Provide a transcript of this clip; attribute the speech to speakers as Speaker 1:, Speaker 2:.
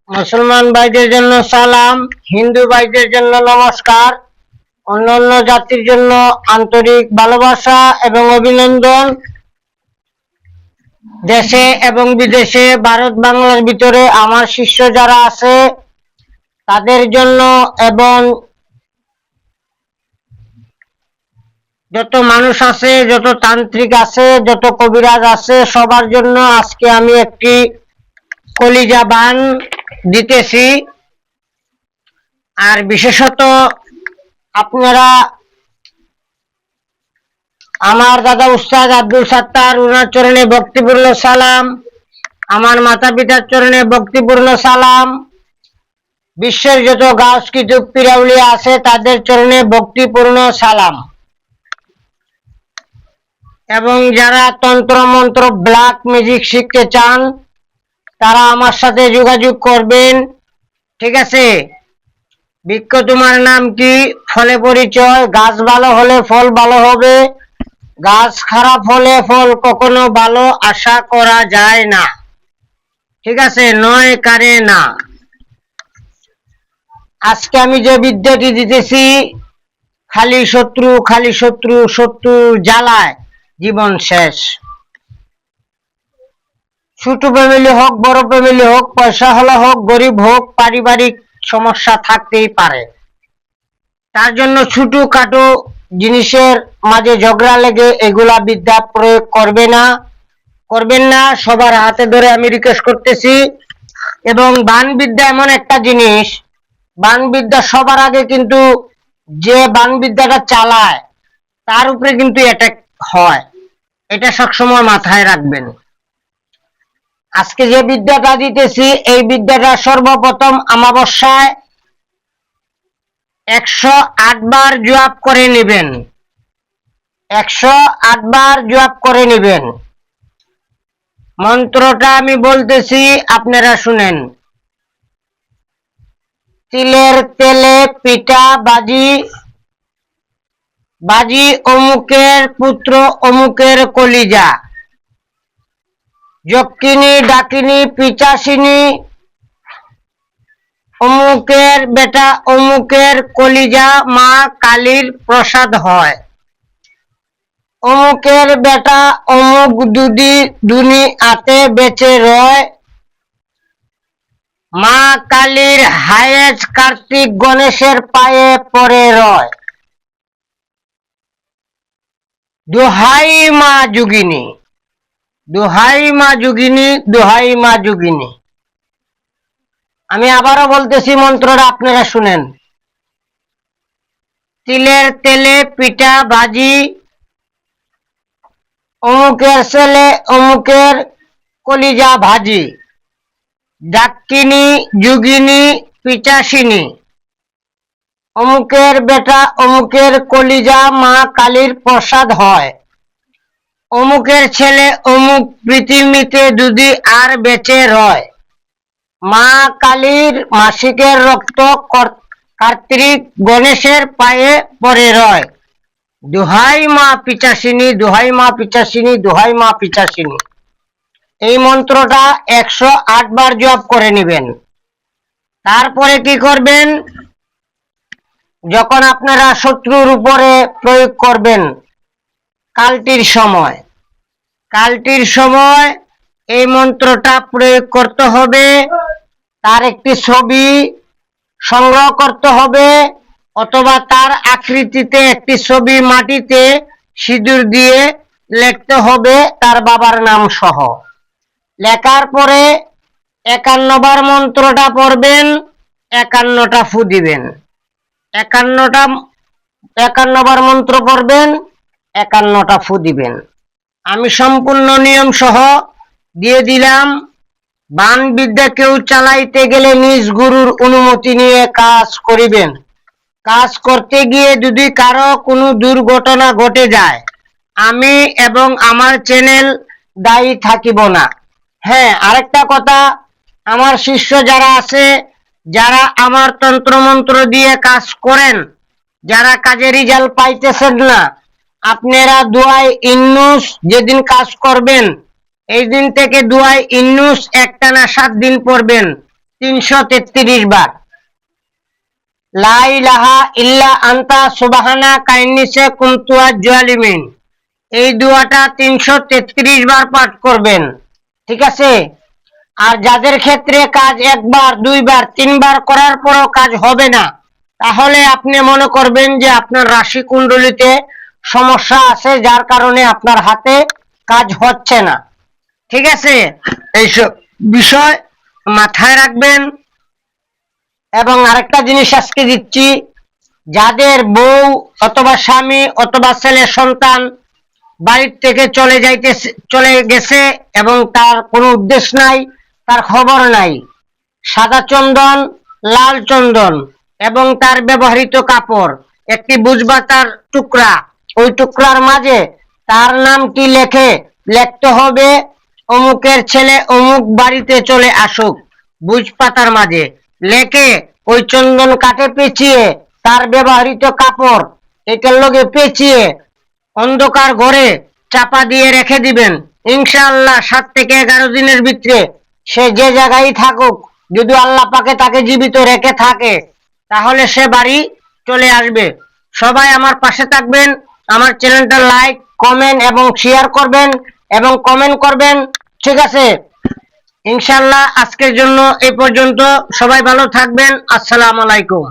Speaker 1: মুসলমান ভাইদের জন্য সালাম, হিন্দু ভাইদের জন্য নমস্কার, অন্যান্য জাতির জন্য আন্তরিক ভালোবাসা এবং অভিনন্দন। দেশে এবং বিদেশে, ভারত বাংলার ভিতরে আমার শিষ্য যারা আছে তাদের জন্য এবং যত মানুষ আছে, যত তান্ত্রিক আছে, যত কবিরাজ আছে, সবার জন্য আজকে আমি একটি কলিজা বান দিতেছি। আর বিশেষত আপনারা আমার দাদা উস্তাদ আব্দুল সাত্তার, উনার চরণে ভক্তিপূর্ণ সালাম, আমার মাতা পিতার চরণে ভক্তিপূর্ণ সালাম, বিশ্বের যত গাছ কিতুব পিরাউলিয়া আছে তাদের চরণে ভক্তিপূর্ণ সালাম। এবং যারা তন্ত্র মন্ত্র ব্ল্যাক ম্যাজিক শিখতে চান তারা আমার সাথে যোগাযোগ করবেন, ঠিক আছে? বৃক্ষ তোমার নাম কি, ফলে পরিচয়। গাছ ভালো হলে ফল ভালো হবে, গাছ খারাপ হলে ফল কখনো ভালো আশা করা যায় না, ঠিক আছে? নয় কারে না। আজকে আমি যে বিদ্যাটি দিতেছি, খালি শত্রু, খালি শত্রু, শত্রুর জ্বালায় জীবন শেষ। ছোট ফ্যামিলি হোক, বড় ফ্যামিলি হোক, পয়সা হলে হোক, গরিব হোক, পারিবারিক সমস্যা থাকতেই পারে। তার জন্য ছোট খাটো জিনিসের মাঝে ঝগড়া লেগে এগুলা বিদ্যা প্রয়োগ করবেন না। সবার হাতে ধরে আমি রিকোয়েস্ট করতেছি। এবং বান বিদ্যা এমন একটা জিনিস, বান বিদ্যা সবার আগে কিন্তু যে বান বিদ্যাটা চালায় তার উপরে কিন্তু অ্যাটাক হয়, এটা সবসময় মাথায় রাখবেন। আজকে যে বিদ্যাটা দিতেছি, এই বিদ্যাটা সর্বপ্রথম অমাবস্যায় 108 বার জপ করে নেবেন। 108 বার জপ করে নেবেন। মন্ত্রটা আমি বলতেছি, আপনারা শুনেন। তিলের তেলে পিঠা বাজি অমুকের পুত্র অমুকের কলিজা, যক্ষিণী ডাকিনী পিচাসিনী অমুকের বেটা অমুকের কলিজা মা কালীর প্রসাদ হয়। অমুকের বেটা অমুক দুনি আতে বেঁচে রয়, মা কালীর হায়েস কার্তিক গণেশের পায়ে পড়ে রয়। দোহাই মা যোগিনী, দোহাই মা যোগিনী, দোহাই মা যোগিনী। আমি আবারও বলতেছি মন্ত্রটা, আপনারা শুনেন। তিলের তেলে পিঠা ভাজি অমুকের ছেলে অমুকের কলিজা ভাজি, ডাকিনী যোগিনী পিচাসিনী অমুকের বেটা অমুকের কলিজা মা কালীর প্রসাদ হয়। অমুকের ছেলে অমুক পৃথিবীতে যদি আর বেঁচে রয়, মা কালীর মাসিকের রক্ত কার্তিক গণেশের পায়ে পড়ে রয়। দোহাই মা পিচাসিনী, দোহাই মা পিচাসিনী, দোহাই মা পিচাসিনী। এই মন্ত্রটা 108 বার জপ করে নেবেন। তারপরে কি করবেন, যখন আপনারা শত্রুর উপরে প্রয়োগ করবেন কালটির সময় এই মন্ত্রটা প্রয়োগ করতে হবে। তার একটি ছবি সংগ্রহ করতে হবে, অথবা তার আকৃতিতে একটি ছবি মাটিতে সিঁদুর দিয়ে লিখতে হবে তার বাবার নাম সহ। লেখার পরে 51 বার মন্ত্রটা পড়বেন, 51টা ফু দিবেন। 51 বার মন্ত্র পড়বেন, 51টা ফু দিবেন। আমি সম্পূর্ণ নিয়ম সহ দিয়ে দিলাম। বান বিদ্যা কেউ চালাইতে গেলে নিজ গুরুর অনুমতি নিয়ে কাজ করিবেন। কাজ করতে গিয়ে যদি কারো কোনো দুর্ঘটনা ঘটে যায়, আমি এবং আমার চ্যানেল দায়ী থাকিব না। হ্যাঁ, আরেকটা কথা, আমার শিষ্য যারা আছে, যারা আমার তন্ত্রমন্ত্র দিয়ে কাজ করেন, যারা কাজে রেজাল্ট পাইতেছেন না, আপনারা দুয়ায় ইন্নুস যেদিন কাজ করবেন এই দিন থেকে দুয়ায় ইন্নুস একটানা 7 দিন পড়বেন। 333 বার। লা ইলাহা ইল্লা আনতা সুবহানাকা ইন্নী কুনতু জালিমিন, এই দোয়াটা 333 বার পাঠ করবেন। ঠিক আছে? আর যাদের ক্ষেত্রে কাজ একবার, দুইবার, তিনবার করার পরও কাজ হবে না, তাহলে আপনি মনে করবেন যে আপনার রাশি কুণ্ডলিতে সমস্যা আছে, যার কারণে আপনার হাতে কাজ হচ্ছে না। ঠিক আছে? এইসব বিষয় মাথায় রাখবেন। এবং আরেকটা জিনিস আজকে দিচ্ছি, যাদের বউ অথবা স্বামী অথবা ছেলে সন্তান বাড়ির থেকে চলে গেছে এবং তার কোনো উদ্দেশ্য নাই, তার খবর নাই, সাদা চন্দন, লাল চন্দন এবং তার ব্যবহৃত কাপড়, একটি বুঝবাতার টুকরা, ওই টুকরার মাঝে তার নামটি লিখতে হবে, অমুকের ছেলে অমুক বাড়িতে চলে আসুক। বুঝ পাতার মাঝে লেখে ওই চন্দন কাঠে পেঁচিয়ে তার ব্যবহৃত কাপড় এটার লগে পেঁচিয়ে অন্ধকার ঘরে চাপা দিয়ে রেখে দিবেন। ইনশাআল্লাহ 7 থেকে 11 দিনের ভিতরে সে যে জায়গায় থাকুক, যদি আল্লাহ পাকে তাকে জীবিত রেখে থাকে, তাহলে সে বাড়ি চলে আসবে। সবাই আমার পাশে থাকবেন, আমার চ্যানেলটা লাইক, কমেন্ট এবং শেয়ার করবেন এবং কমেন্ট করবেন। ঠিক আছে? ইনশাআল্লাহ আজকের জন্য এই পর্যন্ত। সবাই ভালো থাকবেন। আসসালামু আলাইকুম।